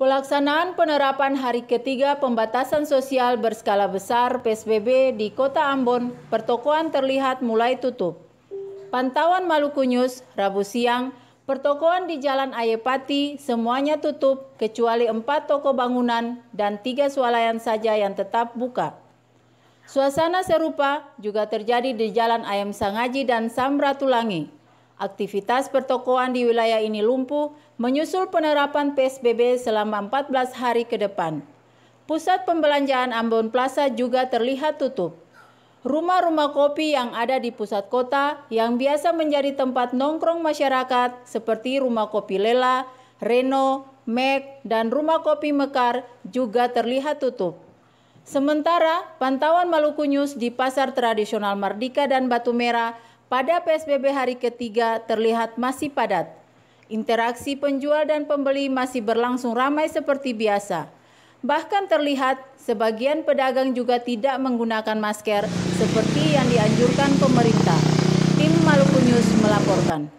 Pelaksanaan penerapan hari ketiga pembatasan sosial berskala besar PSBB di Kota Ambon, pertokoan terlihat mulai tutup. Pantauan Maluku News, Rabu siang, pertokoan di Jalan Ayepati semuanya tutup kecuali 4 toko bangunan dan 3 swalayan saja yang tetap buka. Suasana serupa juga terjadi di Jalan Ayam Sangaji dan Samratulangi. Aktivitas pertokoan di wilayah ini lumpuh menyusul penerapan PSBB selama 14 hari ke depan. Pusat perbelanjaan Ambon Plaza juga terlihat tutup. Rumah-rumah kopi yang ada di pusat kota yang biasa menjadi tempat nongkrong masyarakat seperti Rumah Kopi Lela, Reno, Mek, dan Rumah Kopi Mekar juga terlihat tutup. Sementara pantauan Maluku News di pasar tradisional Mardika dan Batu Merah pada PSBB hari ketiga terlihat masih padat. Interaksi penjual dan pembeli masih berlangsung ramai seperti biasa. Bahkan terlihat sebagian pedagang juga tidak menggunakan masker seperti yang dianjurkan pemerintah. Tim Maluku News melaporkan.